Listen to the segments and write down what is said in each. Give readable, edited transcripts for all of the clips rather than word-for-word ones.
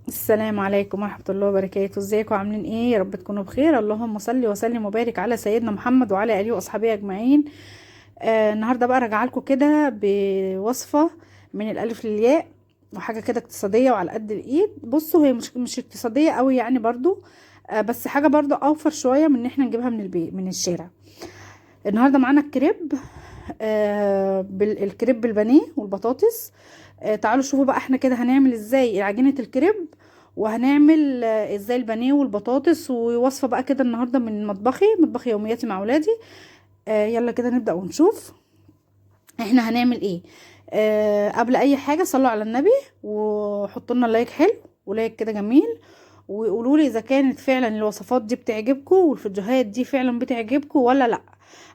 السلام عليكم ورحمة الله وبركاته. ازيكم عاملين ايه؟ يا رب تكونوا بخير. اللهم صل وسلم وبارك على سيدنا محمد وعلى اله واصحابه اجمعين. النهارده بقى راجعه لكم كده بوصفة من الالف للياء، وحاجة كده اقتصادية وعلى قد الايد. بصوا، هي مش اقتصادية قوي يعني برضو، بس حاجة برضو اوفر شوية من ان احنا نجيبها من البيت من الشارع. النهارده معانا الكريب، بالكريب البانيه والبطاطس. تعالوا شوفوا بقى احنا كده هنعمل ازاي عجينة الكريب، وهنعمل ازاي البانيه والبطاطس، ووصفة بقى كده النهاردة من مطبخي يومياتي مع ولادي. يلا كده نبدأ ونشوف احنا هنعمل ايه. قبل اي حاجة صلوا على النبي، وحطوا لنا لايك حلو ولايك كده جميل، وقولوا لي اذا كانت فعلا الوصفات دي بتعجبكم والفيديوهات دي فعلا بتعجبكم ولا لا.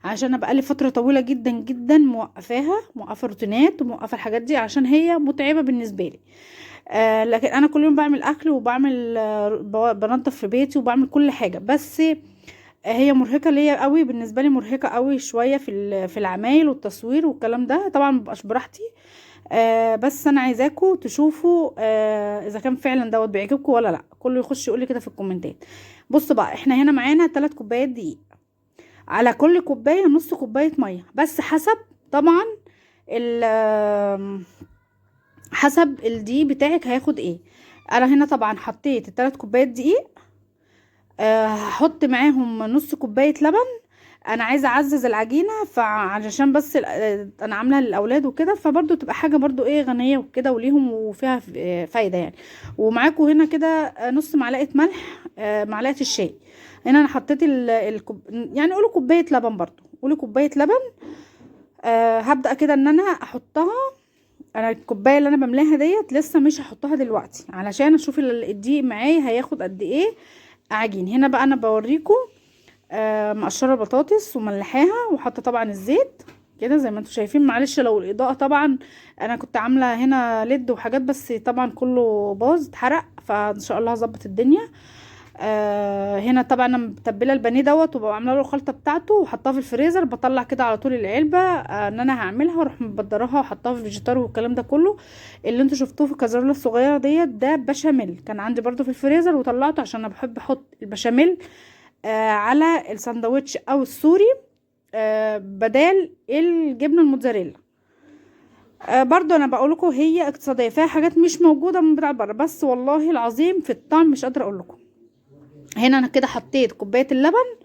عشان انا بقالي فتره طويله جدا جدا موقفه روتينات وموقفه الحاجات دي عشان هي متعبه بالنسبه لي. لكن انا كل يوم بعمل اكل وبعمل بنظف في بيتي وبعمل كل حاجه، بس هي مرهقه ليا قوي، بالنسبه لي مرهقه قوي شويه في العمايل والتصوير والكلام ده. طبعا مبقاش براحتي. بس انا عايزاكم تشوفوا اذا كان فعلا دوت بيعجبكم ولا لا. كله يخش يقول لي كده في الكومنتات. بصوا بقى، احنا هنا معانا 3 كوبايات دقيق، على كل كوبايه نص كوبايه ميه، بس حسب طبعا ال حسب الدقيق بتاعك هياخد ايه. انا هنا طبعا حطيت ال3 كوبايات دقيق. هحط معاهم نص كوبايه لبن. انا عايزه اعزز العجينه، فعلشان بس انا عاملاها للاولاد وكده، فبرضو تبقى حاجه برضو ايه غنيه وكده وليهم وفيها فايده يعني. ومعاكم هنا كده نص معلقه ملح، معلقه الشاي. هنا انا حطيت يعني قولوا كوبايه لبن، برضو قولوا كوبايه لبن. هبدا كده ان انا احطها. انا الكوبايه اللي انا بملاها ديت لسه مش هحطها دلوقتي علشان اشوف الدقيق معايا هياخد قد ايه عجين. هنا بقى انا بوريكم مقشره بطاطس وملحاها وحاطه طبعا الزيت كده زي ما انتم شايفين. معلش لو الاضاءه طبعا، انا كنت عامله هنا ليد وحاجات بس طبعا كله باظ اتحرق، فان شاء الله هظبط الدنيا. هنا طبعا انا متبله البانيه دوت وببقى عامله له الخلطه بتاعته وحطاه في الفريزر. بطلع كده على طول العلبه ان انا هعملها واروح مبدراها وحطاها في الفيجيتار والكلام ده كله. اللي انتوا شفتوه في الكازرونه الصغيره ديت ده بشاميل، كان عندي برضو في الفريزر وطلعته عشان انا بحب احط البشاميل على الساندوتش او السوري بدال الجبنه الموتزاريلا. برضو انا بقول لكم هي اقتصاديه، فيها حاجات مش موجوده من بتاع بره، بس والله العظيم في الطعم مش قادره اقول لكم. هنا انا كده حطيت كوبايه اللبن،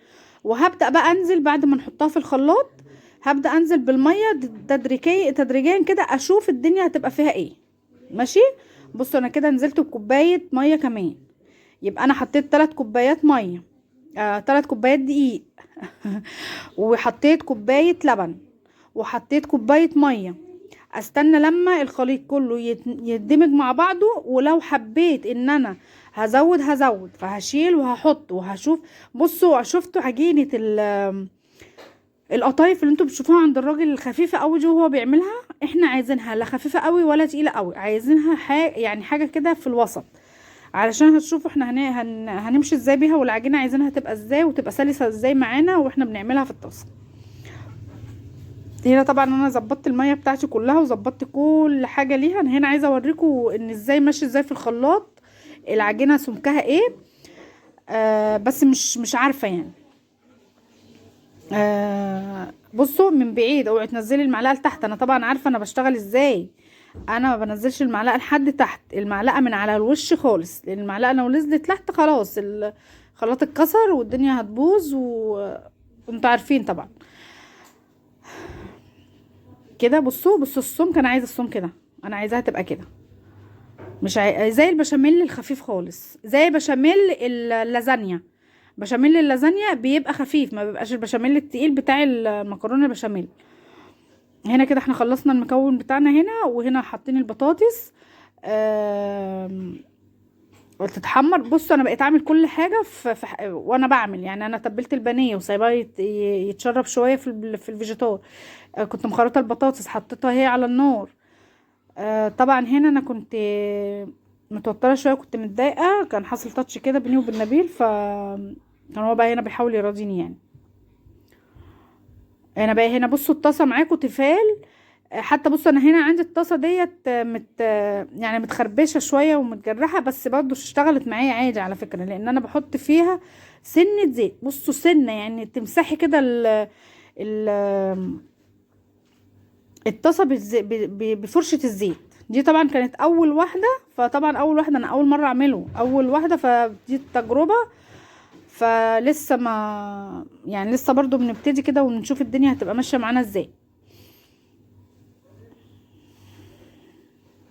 وهبدا بقى انزل بعد ما نحطها في الخلاط. هبدا انزل بالميه تدريجيا كده، اشوف الدنيا هتبقى فيها ايه. ماشي. بصوا انا كده نزلت بكوبايه ميه كمان، يبقى انا حطيت 3 كوبايات ميه، 3 كوبايات دقيق وحطيت كوبايه لبن وحطيت كوبايه ميه. استنى لما الخليط كله يدمج مع بعضه، ولو حبيت ان انا هزود فهشيل وهحط وهشوف. بصوا شفتوا عجينة القطايف اللي انتوا بتشوفوها عند الراجل الخفيفة قوي دي وهو بيعملها؟ احنا عايزينها لا خفيفة قوي ولا تقيلة قوي، عايزينها يعني حاجة كده في الوسط، علشان هتشوفوا احنا هنمشي ازاي بيها، والعجينة عايزينها تبقى ازاي وتبقى سلسة ازاي معانا واحنا بنعملها في الطاسة. هنا طبعا انا ظبطت الميه بتاعتي كلها وظبطت كل حاجه ليها. انا هنا عايزه اوريكم ان ازاي ماشي ازاي في الخلاط العجينه سمكها ايه. بس مش عارفه يعني. بصوا من بعيد، اوعي تنزلي المعلقه لتحت. انا طبعا عارفه انا بشتغل ازاي. انا ما بنزلش المعلقه لحد تحت، المعلقه من على الوش خالص، لان المعلقه لو نزلت تحت خلاص الخلاط اتكسر والدنيا هتبوظ وانتوا عارفين طبعا كده. بصوا السمك، انا عايزه السمك كده، انا عايزاها تبقى كده. مش زي البشاميل الخفيف خالص، زي بشاميل اللازانيا. بشاميل اللازانيا بيبقى خفيف، ما بيبقاش البشاميل التقيل بتاع المكرونه البشاميل. هنا كده احنا خلصنا المكون بتاعنا هنا، وهنا حاطين البطاطس وتتحمر. بصوا انا بقيت اعمل كل حاجه وانا بعمل يعني. انا تبلت البانيه وسايباه يتشرب شويه في الفيجيتار. كنت مخرطه البطاطس حطيتها هي على النار. طبعا هنا انا كنت متوتره شويه، كنت متضايقه، كان حاصل تاتش كده بيني وبين نبيل، كان هو بقى هنا بيحاول يراضيني يعني. انا بقى هنا بصوا الطاسه معاكم تيفال. حتى بصوا انا هنا عندي الطاسه ديت يعني متخربشه شويه ومتجرحه، بس برضو اشتغلت معايا عادي على فكره، لان انا بحط فيها سنه زيت. بصوا سنه يعني تمسحي كده ال الطاسه بفرشه الزيت. دي طبعا كانت اول واحده، فطبعا اول واحده انا اول مره اعمله، اول واحده، فدي التجربه. فلسه ما يعني لسه برضو بنبتدي كده ونشوف الدنيا هتبقى ماشيه معانا ازاي.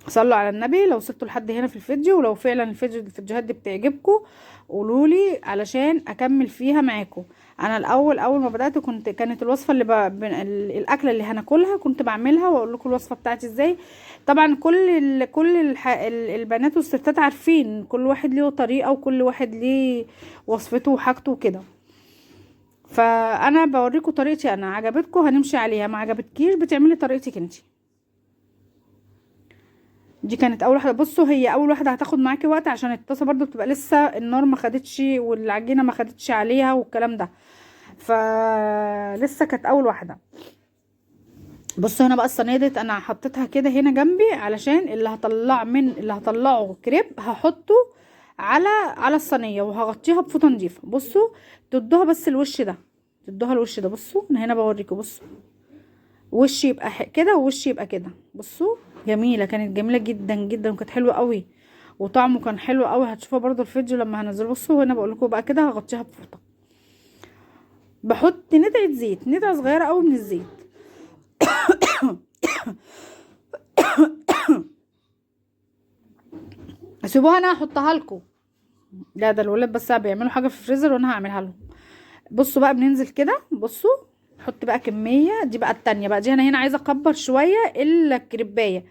صلوا على النبي لو وصلتوا لحد هنا في الفيديو، ولو فعلا الفيديوهات دي بتعجبكم قولولي علشان اكمل فيها معاكم. انا اول ما بدات كانت الوصفه الاكله اللي هناكلها كنت بعملها واقول لكم الوصفه بتاعتي ازاي. طبعا البنات والستات عارفين كل واحد ليه طريقه، وكل واحد ليه وصفته وحاجته وكده. فانا بوريكم طريقتي انا، عجبتكم هنمشي عليها، ما عجبتكيش بتعملي طريقتك انتي. دي كانت اول واحده. بصوا هي اول واحده هتاخد معاكي وقت عشان الطاسه برضو بتبقى لسه النار ما خدتش والعجينه ما خدتش عليها والكلام ده، فلسه كانت اول واحده. بصوا هنا بقى الصينيه ديت انا حطيتها كده هنا جنبي، علشان اللي هطلعه كريب هحطه على الصينيه، وهغطيها بفوطه نضيفه. بصوا تدوها بس الوش ده، تدوها الوش ده. بصوا انا هنا بوريكم، بصوا وش يبقى كده ووش يبقى كده. بصوا جميله، كانت جميله جدا جدا وكانت حلوه قوي، وطعمه كان حلو قوي. هتشوفوا برضو الفيديو لما هنزله. بصوا هنا بقول لكم بقى كده هغطيها بفوطه، بحط ندعه زيت، ندعه صغيره قوي من الزيت. سيبوها انا هحطها لكم. لا ده الولاد بس بيعملوا حاجه في الفريزر وانا هعملها لهم. بصوا بقى بننزل كده. بصوا نحط بقى كميه. دي بقى التانية بقى، دي انا هنا عايزه اكبر شويه الكريبايه،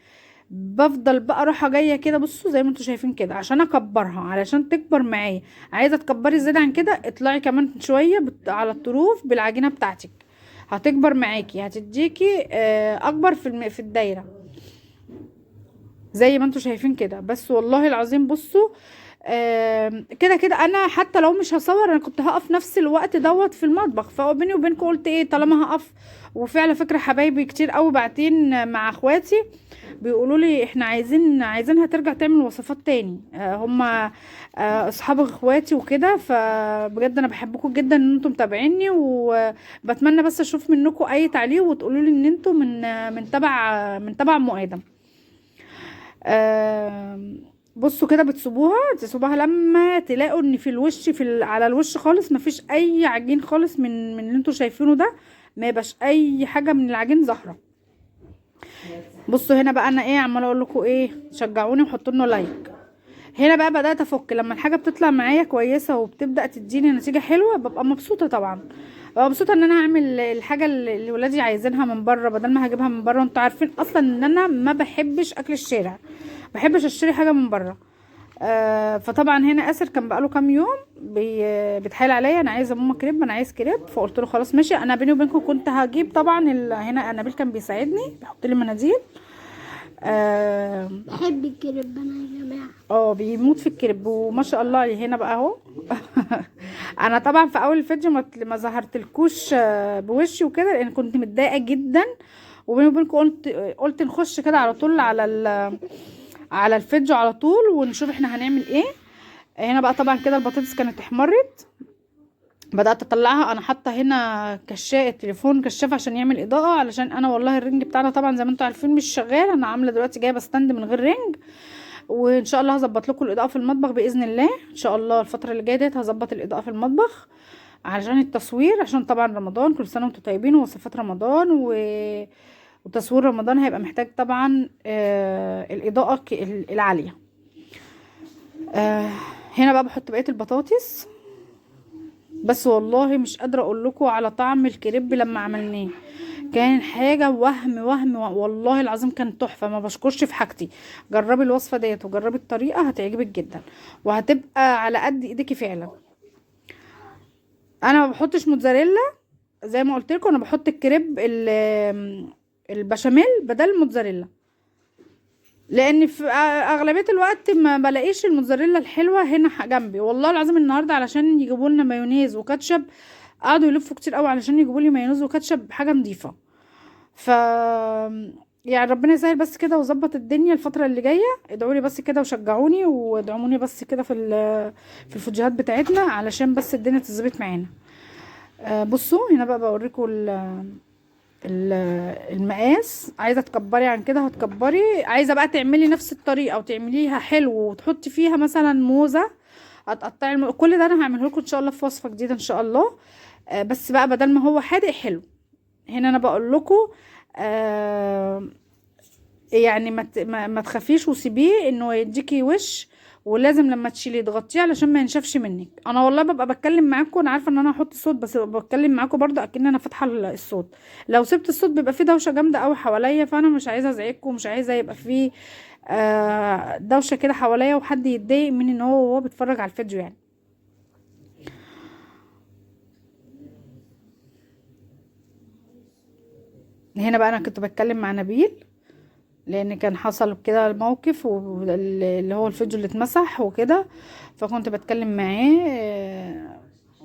بفضل بقى رايحه جايه كده. بصوا زي ما انتوا شايفين كده عشان اكبرها، علشان تكبر معايا. عايزه تكبري زياده عن كده اطلعي كمان شويه على الطروف بالعجينه بتاعتك، هتكبر معاكي، هتديكي اكبر في الدايره زي ما انتوا شايفين كده. بس والله العظيم بصوا كده كده انا حتى لو مش هصور انا كنت هقف نفس الوقت دوت في المطبخ. فبيني وبينكم قلت ايه طالما هقف. وفعلا فكره حبايبي كتير قوي باعتين مع اخواتي بيقولوا لي احنا عايزينها ترجع تعمل وصفات تاني. هم اصحاب اخواتي وكده. فبجد انا بحبكم جدا ان انتم متابعيني، وبتمنى بس اشوف منكم اي تعليق وتقولوا لي ان انتم من تبع ام ادم. بصوا كده تسيبوها لما تلاقوا ان في الوش على الوش خالص مفيش اي عجين خالص من اللي انتوا شايفينه ده، ما يبقاش اي حاجه من العجين ظاهره. بصوا هنا بقى انا ايه عماله اقول لكم ايه، شجعوني وحطوا لنا لايك. هنا بقى بدات افك لما الحاجه بتطلع معايا كويسه وبتبدا تديني نتيجه حلوه، ببقى مبسوطه طبعا. ببقى مبسوطه ان انا اعمل الحاجه اللي ولادي عايزينها من بره بدل ما هجيبها من بره. انتوا عارفين اصلا ان انا ما بحبش اكل الشارع، بحبش اشتري حاجه من بره. فطبعا هنا اسر كان بقاله كام يوم بيتحايل عليا انا عايزه ماما كريب، انا عايز كريب. فقلت له خلاص ماشي. انا بيني وبينكم كنت هجيب طبعا هنا نبيل كان بيساعدني بيحط لي مناديل. بحب الكريب انا يا جماعه. بيموت في الكريب وما شاء الله. هنا بقى اهو. انا طبعا في اول الفيديو ما ظهرتلكوش بوشي وكده لان كنت متضايقه جدا. وبيني وبينكم قلت نخش كده على طول على الفيديو على طول ونشوف احنا هنعمل ايه. هنا بقى طبعا كده البطاطس كانت احمرت، بدات اطلعها. انا حاطه هنا التليفون كشاف عشان يعمل اضاءه، علشان انا والله الرنج بتاعنا طبعا زي ما انتم عارفين مش شغال. انا عامله دلوقتي جايبه ستاند من غير رنج، وان شاء الله هظبط لكم الاضاءه في المطبخ باذن الله. ان شاء الله الفتره اللي جايه ديت هظبط الاضاءه في المطبخ علشان التصوير، عشان طبعا رمضان. كل سنه وانتم طيبين ووصفات رمضان وتصوير رمضان هيبقى محتاج طبعا الاضاءه العاليه. هنا بقى بحط بقيه البطاطس. بس والله مش قادره اقول لكم على طعم الكريب لما عملناه، كان حاجه وهم والله العظيم كان تحفه. ما بشكرش في حاجتي. جربي الوصفه ديت وجربي الطريقه هتعجبك جدا وهتبقى على قد ايديكي فعلا. انا ما بحطش موتزاريلا زي ما قلت لكم، انا بحط الكريب البشاميل بدل الموتزاريلا، لان في اغلبيه الوقت ما بلاقيش الموتزاريلا الحلوه هنا جنبي. والله العظيم النهارده علشان يجيبوا لنا مايونيز وكاتشب قعدوا يلفوا كتير قوي علشان يجيبوا لي مايونيز وكاتشب حاجه نظيفه. ف يعني ربنا يسهل بس كده ويظبط الدنيا الفتره اللي جايه. ادعوا لي بس كده وشجعوني وادعموني بس كده في الفيديوهات بتاعتنا علشان بس الدنيا تظبط معانا. بصوا هنا بقى بوريكم ال- المقاس. عايزه تكبري عن كده هتكبري، عايزه بقى تعملي نفس الطريقه وتعمليها حلو وتحطي فيها مثلا موزه، هتقطعي كل ده انا هعمله لكم ان شاء الله في وصفه جديده ان شاء الله. بس بقى بدل ما هو حادق حلو، هنا انا بقول لكم آه يعني ما تخافيش وسيبيه انه يديكي وش، ولازم لما تشيليه تغطيه علشان ما ينشفش منك. انا والله ببقى بتكلم معاكم، انا عارفه ان انا هحط صوت بس ببقى بتكلم معاكم برضو اكن انا فاتحه الصوت. لو سبت الصوت بيبقى فيه دوشه جامده قوي حواليا، فانا مش عايزه ازعجكم ومش عايزه يبقى فيه دوشه كده حواليا وحد يتضايق من ان هو بيتفرج على الفيديو يعني. هنا بقى انا كنت بتكلم مع نبيل لان كان حصل كده الموقف اللي هو الفيديو اللي اتمسح وكده، فكنت بتكلم معاه.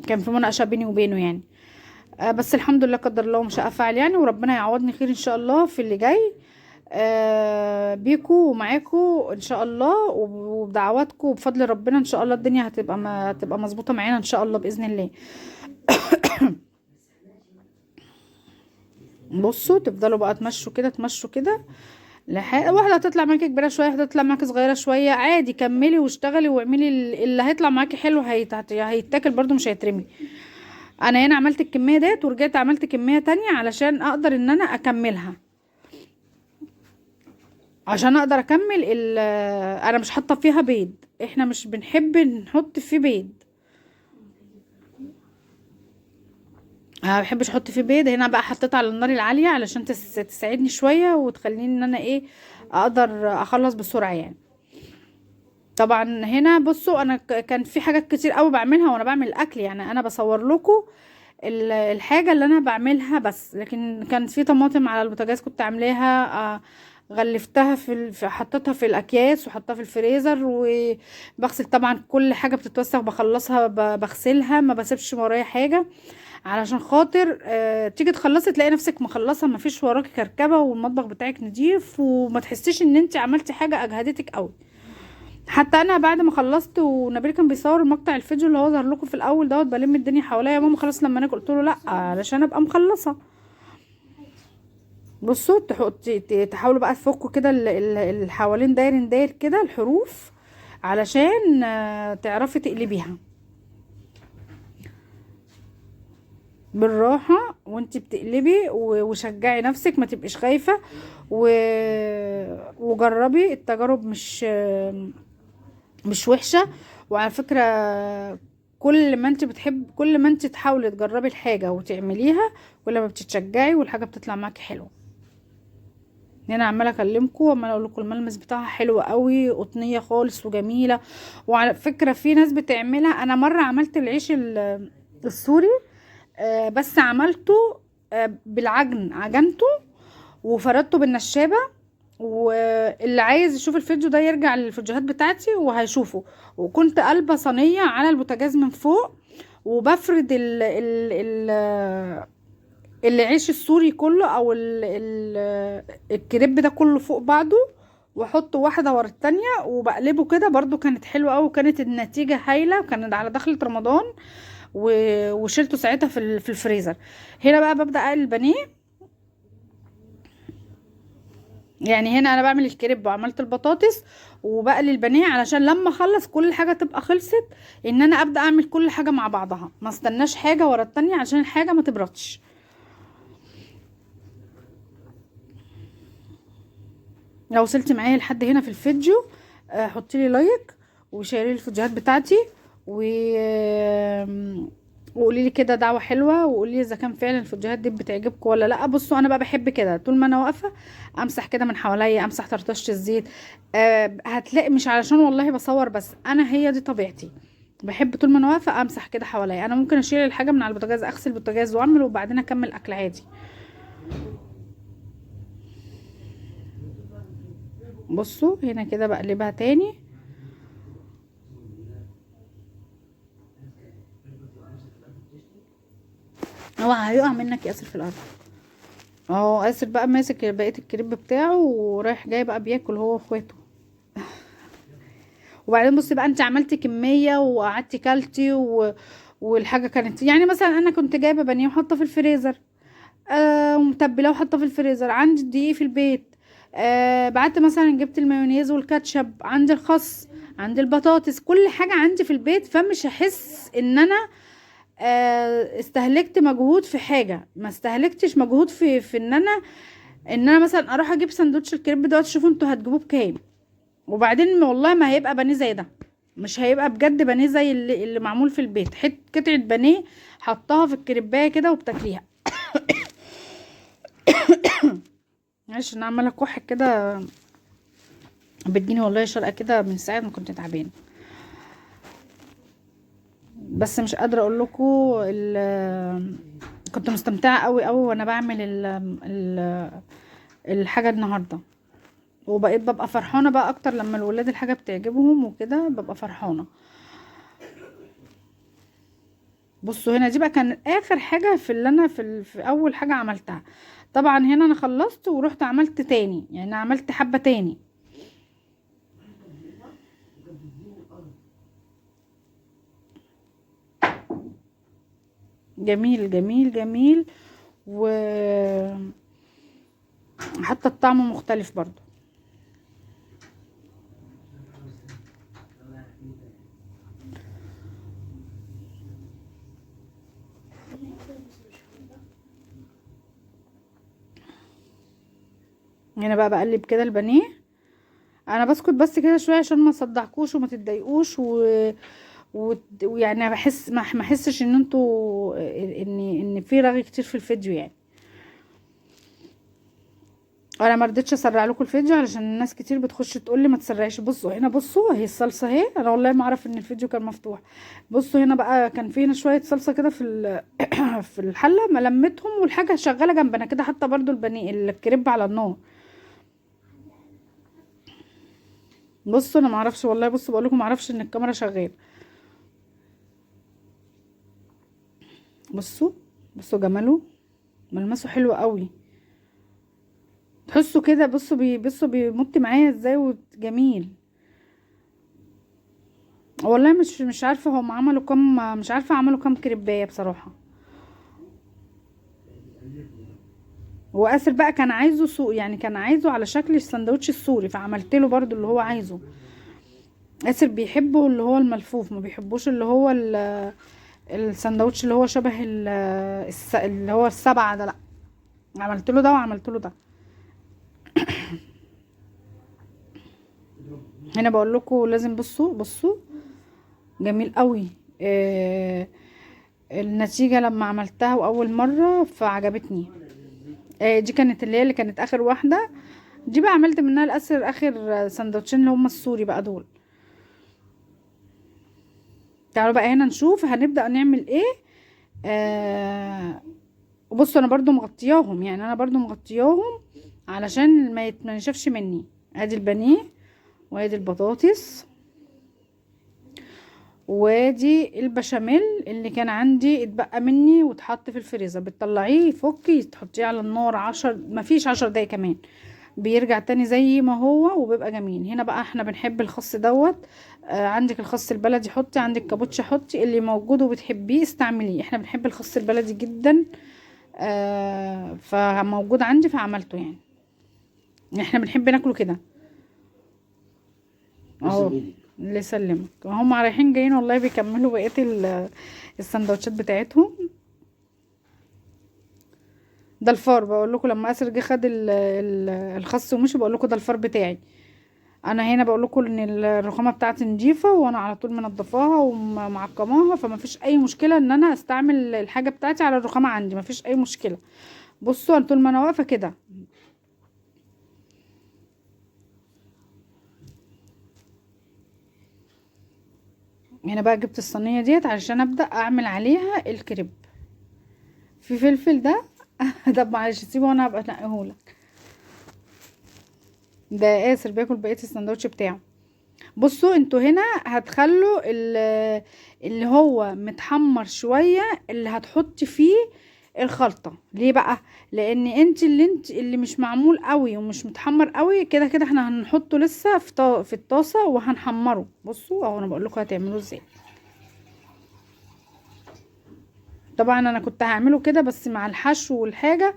كان في مناقشه بيني وبينه يعني. بس الحمد لله قدر الله ومش افعل يعني، وربنا يعوضني خير ان شاء الله في اللي جاي. بيكو ومعاكو ان شاء الله وبدعواتكم وبفضل ربنا ان شاء الله الدنيا هتبقى ما هتبقى مظبوطه معانا ان شاء الله باذن الله. بصوا تفضلوا بقى تمشوا كده تمشوا كده واحده هتطلع معاكي كبيره شويه، واحده هتطلع معاكي صغيره شويه، عادي كملي واشتغلي واعملي اللي هيطلع معاكي حلو هيتاكل برضو مش هيترمي. انا هنا عملت الكميه ديت ورجعت عملت كميه تانية علشان اقدر ان انا اكملها، عشان اقدر اكمل انا مش حاطه فيها بيض، احنا مش بنحب نحط فيه بيض. انا ما بحبش احط فيه بيض. هنا بقى حطيت على النار العاليه علشان تساعدني شويه وتخليني ان انا ايه اقدر اخلص بسرعه يعني. طبعا هنا بصوا انا كان في حاجات كتير قوي بعملها وانا بعمل الاكل، يعني انا بصور لكم الحاجه اللي انا بعملها بس، لكن كان في طماطم على البوتاجاز كنت عاملاها. غلفتها حطيتها في الاكياس وحطها في الفريزر، وبغسل طبعا كل حاجه بتتوسخ بخلصها بغسلها، ما بسيبش ورايا حاجه علشان خاطر تيجي تخلصي تلاقي نفسك مخلصه ما فيش وراكي كركبه والمطبخ بتاعك نضيف وما تحسيش ان انت عملتي حاجه اجهدتك قوي. حتى انا بعد ما خلصت ونبيل كان بيصور المقطع الفيديو اللي هو ظهر لكم في الاول دوت بلم الدنيا حواليا، يا ماما خلاص لما انا قلت له لا علشان ابقى مخلصه. بصوا تحاولوا بقى تفكوا كده اللي حوالين داير كده الحروف علشان تعرفي تقلبيها بالراحه وانتي بتقلبي، وشجعي نفسك ما تبقيش خايفه و... وجربي التجارب مش وحشة. وعلى فكرة كل ما انت تحاولي تجربي الحاجة وتعمليها كل ما بتتشجعي والحاجة بتطلع معاكي حلوة. هنا عمالة اكلمكم وعمالة اقول لكم الملمس بتاعها حلو قوي، قطنية خالص وجميلة. وعلى فكرة في ناس بتعملها، انا مرة عملت العيش السوري بس عملته بالعجن، عجنته وفردته بالنشابة. واللي عايز يشوف الفيديو ده يرجع للفيديوهات بتاعتي وهيشوفه. وكنت قلبة صينية على البوتاجاز من فوق وبفرد العيش السوري كله او الكريب ده كله فوق بعضه، واحطه واحدة ورا التانية وبقلبه كده برضو. كانت حلوة اوي وكانت النتيجة هايلة، وكانت على دخلة رمضان وشيلته ساعتها في الفريزر. هنا بقى ببدأ اقلي البانيه. يعني هنا انا بعمل الكريب وعملت البطاطس وبقلي البانيه علشان لما اخلص كل حاجه تبقى خلصت، ان انا ابدا اعمل كل حاجه مع بعضها ما استناش حاجه ورا التانية عشان الحاجه ما تبردش. لو وصلتي معايا لحد هنا في الفيديو حطي لي لايك وشيري الفيديوهات بتاعتي و وقولي لي كده دعوه حلوه، وقولي لي اذا كان فعلا الفيديوهات دي بتعجبكم ولا لا. بصوا انا بقى بحب كده طول ما انا واقفه امسح كده من حواليا، امسح طرطشه الزيت. هتلاقي مش علشان والله بصور بس، انا هي دي طبيعتي. بحب طول ما انا واقفه امسح كده حواليا. انا ممكن اشيل الحاجه من على البوتاجاز، اغسل البوتاجاز واعمل وبعدين اكمل اكل عادي. بصوا هنا كده بقلبها تاني. اوعى هيقع منك ياسر في الارض. اهو آسر بقى ماسك بقية الكريب بتاعه ورايح جاي بقى بياكل هو واخواته. وبعدين بصي بقى، انت عملتي كمية وقعدتي كلتي والحاجة كانت يعني مثلا انا كنت جايبة بانيه وحاطة في الفريزر، ومتبلاه وحاطاه في الفريزر، عندي الدقيق في البيت، بعت مثلا جبت المايونيز والكاتشب، عندي الخس، عندي البطاطس، كل حاجة عندي في البيت، فمش هحس ان انا استهلكت مجهود في حاجة، ما استهلكتش مجهود في ان انا مثلا اروح اجيب سندوتش الكريب دوت. شوفوا انتوا هتجيبوه بكام، وبعدين والله ما هيبقى بانيه زي ده، مش هيبقى بجد بانيه زي اللي معمول في البيت. قطعة بانيه حطها في الكريبايه كده وبتاكليها. معلش انا عماله اكح كده، بتجيني والله شرقه كده من ساعه ما كنت تعبانه، بس مش قادره اقول لكم كنت مستمتعه قوي قوي وانا بعمل الحاجه النهارده، وبقيت ببقى فرحانه بقى اكتر لما الولاد الحاجه بتعجبهم وكده، ببقى فرحانه. بصوا هنا دي بقى كان اخر حاجه في اللي انا في اول حاجه عملتها. طبعا هنا انا خلصت ورحت عملت تاني، يعني عملت حبه تاني. جميل جميل جميل، وحتى الطعم مختلف برضو. هنا بقى بقلب كده البانيه، انا بسكت بس كده شويه عشان ما اصدعكوش وما تتضايقوش ويعني بحس ما احسش ان انتوا ان في رغي كتير في الفيديو يعني. انا ما رضيتش اسرع لكم الفيديو علشان الناس كتير بتخش تقول لي ما تسرعيش. بصوا هنا، بصوا اهي الصلصه اهي، انا والله ما اعرف ان الفيديو كان مفتوح. بصوا هنا بقى كان في هنا شويه صلصه كده في في الحله، ما لمتهم والحاجه شغاله جنبنا كده، حتى برضو البانيه الكريب على النار. بصوا انا ما اعرفش والله، بصوا بقول لكم ما اعرفش ان الكاميرا شغاله. بصوا، بصوا جماله، ملمسه حلو قوي، تحسوا كده. بصوا بيمط معايا ازاي وجميل. والله مش عارفه هم عملوا كام، مش عارفه عملوا كام كريبايه بصراحه. واسر بقى كان عايزه سوق، يعني كان عايزه على شكل السندوتش السوري، فعملت له برضو اللي هو عايزه. اسر بيحبه اللي هو الملفوف، ما بيحبوش اللي هو السندوتش اللي هو شبه اللي هو السبعة ده، لا. عملت له ده وعملت له ده. هنا بقول لكم لازم، بصوا بصوا جميل قوي. النتيجة لما عملتها واول مرة فعجبتني. دي كانت اللي كانت اخر واحدة، دي بقى عملت منها الاسر اخر سندوتشين اللي هم السوري بقى دول. تعالوا بقى هنا نشوف هنبدأ نعمل ايه. بصوا انا برضو مغطياهم، يعني انا برضو مغطياهم علشان ما ينشفش مني. ادي البانيه، وادي البطاطس، وادي البشاميل اللي كان عندي اتبقى مني واتحط في الفريزر، بتطلعيه يفكي تحطيه على النار ما فيش 10 دقايق كمان، بيرجع تاني زي ما هو وبيبقى جميل. هنا بقى احنا بنحب الخس دوت. عندك الخس البلدي حطي، عندك كابوتشا حطي، اللي موجود وبتحبيه استعمليه. احنا بنحب الخس البلدي جدا، فموجود عندي فعملته يعني. احنا بنحب ناكله كده اهو. اللي يسلمك، هم رايحين جايين والله بيكملوا بقية السندوتشات بتاعتهم. ده الفار، بقول لكم لما اسر جه خد الخس ومشي، بقول لكم ده الفار بتاعي. انا هنا بقول لكم ان الرخامه بتاعتي نضيفه، وانا على طول منضفاها ومعقماها، فما فيش اي مشكله ان انا استعمل الحاجه بتاعتي على الرخامه عندي، ما فيش اي مشكله. بصوا انا طول ما انا واقفه كده. هنا بقى جبت الصينيه ديت علشان ابدا اعمل عليها الكريب. في فلفل ده طب معلش سيبه وانا هبقى انقيهولك. ده آسر بياكل بقيه السندوتش بتاعه. بصوا انتوا هنا هتخلوا اللي هو متحمر شويه اللي هتحطي فيه الخلطه. ليه بقى؟ لان انت اللي مش معمول قوي ومش متحمر قوي، كده كده احنا هنحطه لسه في الطاسه وهنحمره. بصوا اهو انا بقول لكم هتعملوه ازاي. طبعا انا كنت هعمله كده بس مع الحشو والحاجه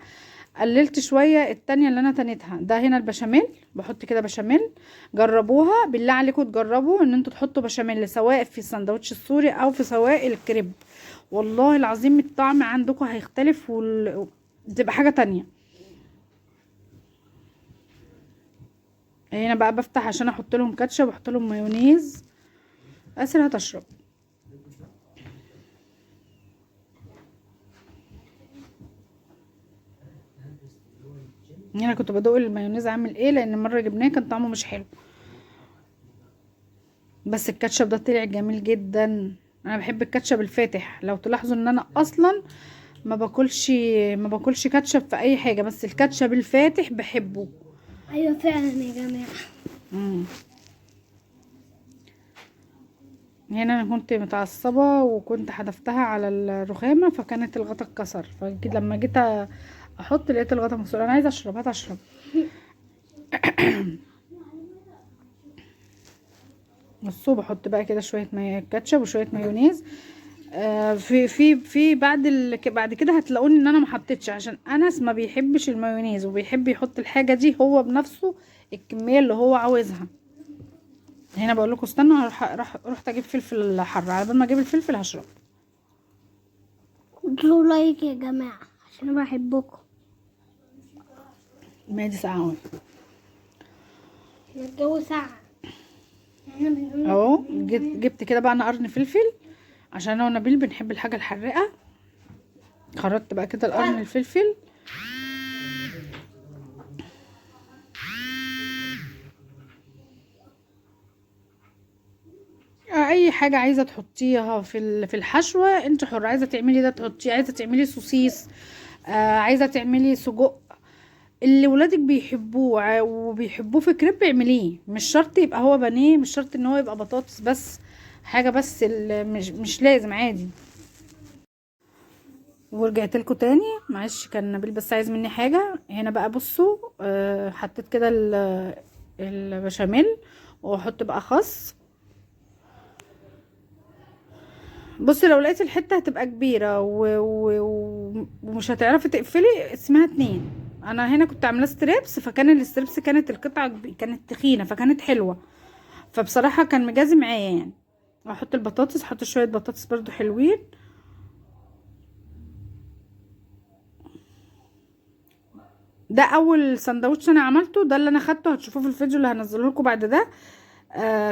قللت شويه التانية اللي انا تنيتها. ده هنا البشاميل، بحط كده بشاميل. جربوها بالله عليكم، تجربوا ان انتوا تحطوا بشاميل سواء في السندوتش السوري او في سواء الكريب. والله العظيم الطعم عندكم هيختلف تبقى حاجه تانية. هنا بقى بفتح عشان احط لهم كاتشب واحط لهم مايونيز. اسر هتشرب. هنا كنت بدوق المايونيز عامل ايه، لان مره جبناه كان طعمه مش حلو، بس الكاتشب ده طلع جميل جدا. انا بحب الكاتشب الفاتح. لو تلاحظوا ان انا اصلا ما باكلش ما باكلش كاتشب في اي حاجه، بس الكاتشب الفاتح بحبه. ايوه فعلا يا جماعه. مم. هنا انا كنت متعصبه وكنت حدفتها على الرخامه، فكانت الغطا اتكسر، فلما جيت احط لقيت الغطا مكسور. انا عايزه اشرب، هات اشرب. بصوا بحط بقى كده شويه كاتشب وشويه مايونيز. في بعد كده هتلاقوني ان انا ما حطيتش، عشان انس ما بيحبش المايونيز وبيحب يحط الحاجه دي هو بنفسه الكميه اللي هو عاوزها. هنا بقول لكم استنوا، رحت اجيب فلفل حر. على بال ما اجيب الفلفل هشرب. ادوا لايك يا جماعه عشان انا بحبكم. المية دي ساقعه أوي. الجو ساقع. اهو جبت كده بقى انا قرن فلفل، عشان انا ونبيل بنحب الحاجه الحراقه. خرطت بقى كده القرن الفلفل. اي حاجه عايزه تحطيها في الحشوه انت حره. عايزه تعملي ده تحطيه، عايزه تعملي سوسيس، عايزه تعملي سجق اللي ولادك بيحبوه وبيحبوه في كريب اعمليه. مش شرط يبقى هو بانيه، مش شرط ان هو يبقى بطاطس بس. حاجه بس مش لازم، عادي. ورجعت لكم تاني، معلش كان نبيل بس عايز مني حاجه. هنا بقى بصوا حطيت كده البشاميل، واحط بقى خس. بصي لو لقيت الحته هتبقى كبيره ومش هتعرفي تقفلي، اسمها اتنين. انا هنا كنت عامله ستريبس، فكان الستريبس كانت القطعه كانت تخينه فكانت حلوه، فبصراحه كان مجازي معايا يعني. احط البطاطس، احط شويه بطاطس برضو حلوين. ده اول سندوتش انا عملته، ده اللي انا خدته، هتشوفوه في الفيديو اللي هنزله لكم بعد ده.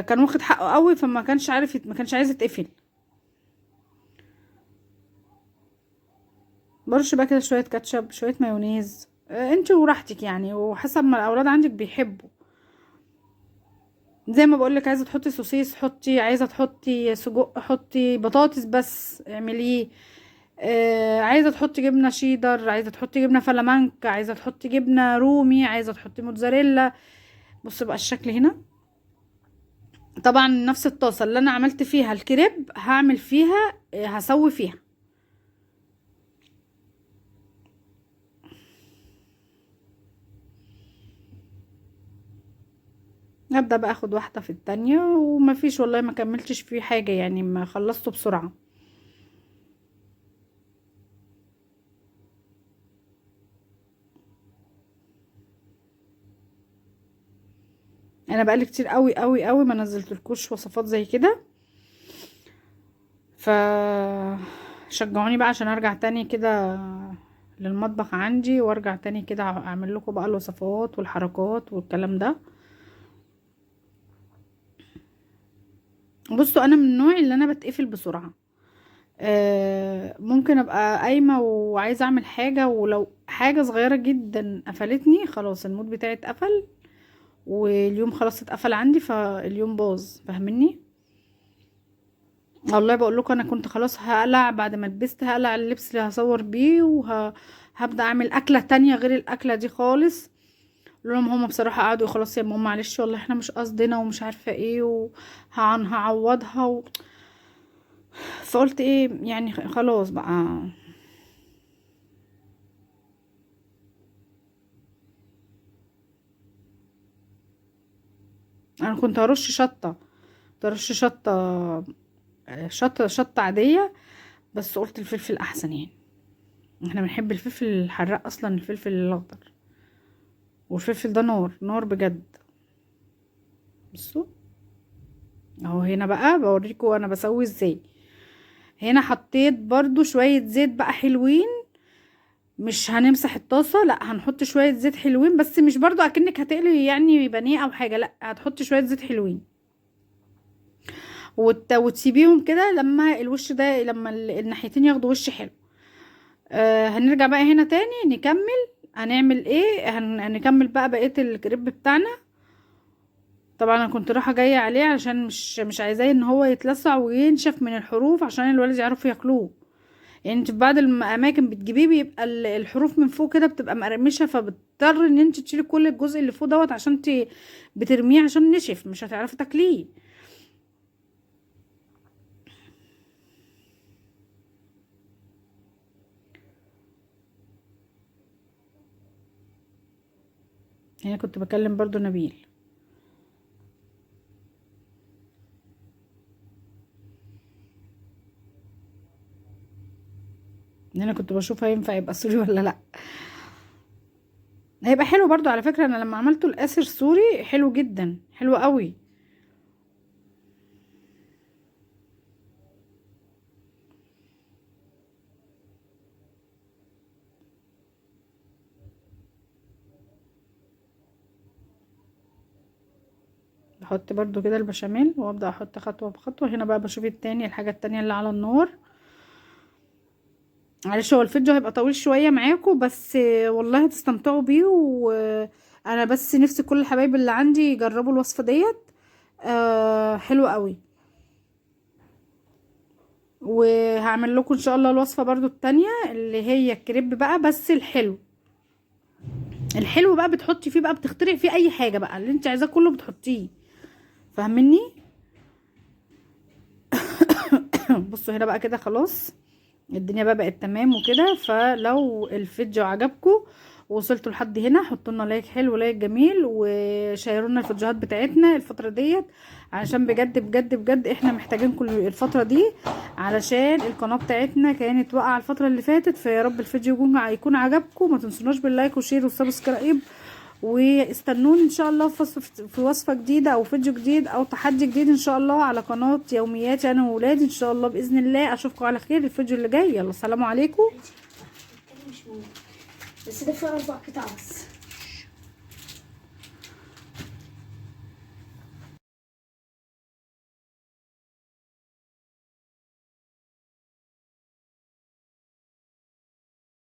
كان واخد حقه قوي، فما كانش عارف ما كانش عايز يتقفل. برش بقى كده شويه كاتشب شويه مايونيز، انت وراحتك يعني، وحسب ما الاولاد عندك بيحبوا. زي ما بقولك، عايزه تحطي سوسيس حطي، عايزه تحطي سجق حطي، بطاطس بس اعمليه. عايزه تحطي جبنه شيدر، عايزه تحطي جبنه فلامنك، عايزه تحطي جبنه رومي، عايزه تحطي موتزاريلا. بصوا بقى الشكل هنا. طبعا نفس الطاسه اللي انا عملت فيها الكريب هعمل فيها هسوي فيها. هبدأ بقى اخد واحدة في التانية، ومفيش والله ما كملتش فيه حاجة يعني، ما خلصته بسرعة. انا بقالي كتير قوي قوي قوي ما نزلتلكوش وصفات زي كده، ف شجعوني بقى عشان ارجع تاني كده للمطبخ عندي، وارجع تاني كده اعمل لكم بقى الوصفات والحركات والكلام ده. بصوا انا من النوع اللي انا بتقفل بسرعة. ممكن ابقى قايمة وعايزة اعمل حاجة، ولو حاجة صغيرة جدا قفلتني خلاص المود بتاعي اتقفل، واليوم خلاص اتقفل عندي، فاليوم باظ. فاهمني؟ والله بقول لكم انا كنت خلاص هقلع بعد ما لبست، هقلع اللبس اللي هصور بيه وهبدا اعمل اكله تانية غير الاكله دي خالص. لهم هم بصراحه قعدوا خلاص يا ماما معلش والله احنا مش قصدنا ومش عارفه ايه هعوضها فقلت ايه يعني خلاص بقى. انا كنت هرش شطه، ترش شطه، شطه عاديه، بس قلت الفلفل احسن يعني. احنا بنحب الفلفل الحراق اصلا، الفلفل الاخضر، والفلفل ده نار نار بجد. بصوا اهو، هنا بقى بوريكم انا بسوي ازاي. هنا حطيت برضو شويه زيت بقى حلوين، مش هنمسح الطاسه، لا هنحط شويه زيت حلوين، بس مش برضو اكنك هتقلي يعني بانيه او حاجه، لا هتحطي شويه زيت حلوين وتسيبيهم كده لما الوش ده، لما الناحيتين ياخدوا وش حلو. هنرجع بقى هنا تاني نكمل. هنعمل ايه؟ هنكمل بقى بقيه الكريب بتاعنا. طبعا انا كنت رايحه جايه عليه علشان مش عايزاه ان هو يتلسع وينشف من الحروف عشان الولاد يعرفوا ياكلوه. يعني انت في بعض الاماكن بتجيبيه بيبقى الحروف من فوق كده بتبقى مقرمشه، فبتضطر ان انت تشيلي كل الجزء اللي فوق دوت عشان انت بترميه عشان نشف، مش هتعرفي تاكليه. هنا كنت بكلم برضو نبيل. هنا كنت بشوف هينفع يبقى سوري ولا لا. هيبقى حلو برضو على فكره، انا لما عملته القاسر سوري حلو جدا، حلو قوي. بحط برضو كده البشاميل وابدا احط خطوه بخطوه. هنا بقى بشوف التاني، الحاجه التانية اللي على النار. معلش هو الفيديو هيبقى طويل شويه معاكم، بس والله هتستمتعوا بيه. وانا بس نفسي كل الحبايب اللي عندي يجربوا الوصفه ديت. حلوه قوي. وهعمل لكم ان شاء الله الوصفه برضو التانية اللي هي الكريب بقى، بس الحلو. الحلو بقى بتحطي فيه بقى، بتخترعي فيه اي حاجه بقى اللي انت عايزاه كله بتحطيه، فاهمني؟ بصوا هنا بقى كده خلاص، الدنيا بقى بقت تمام وكده. فلو الفيديو عجبكم ووصلتوا لحد هنا، حطوا لنا لايك حلو، لايك جميل، وشيروا لنا الفيديوهات بتاعتنا الفتره ديت، علشان بجد بجد بجد احنا محتاجين كل الفتره دي، علشان القناه بتاعتنا كانت واقعه الفتره اللي فاتت. فيا رب الفيديو يكون عجبكم. ما تنسوناش باللايك وشير والسبسكرايب، واستنوني ان شاء الله في وصفه جديده او فيديو جديد او تحدي جديد ان شاء الله على قناه يومياتي انا وولادي ان شاء الله باذن الله. اشوفكم على خير الفيديو اللي جاي. يلا سلام عليكم. بس ده فيه 4 قطع بس.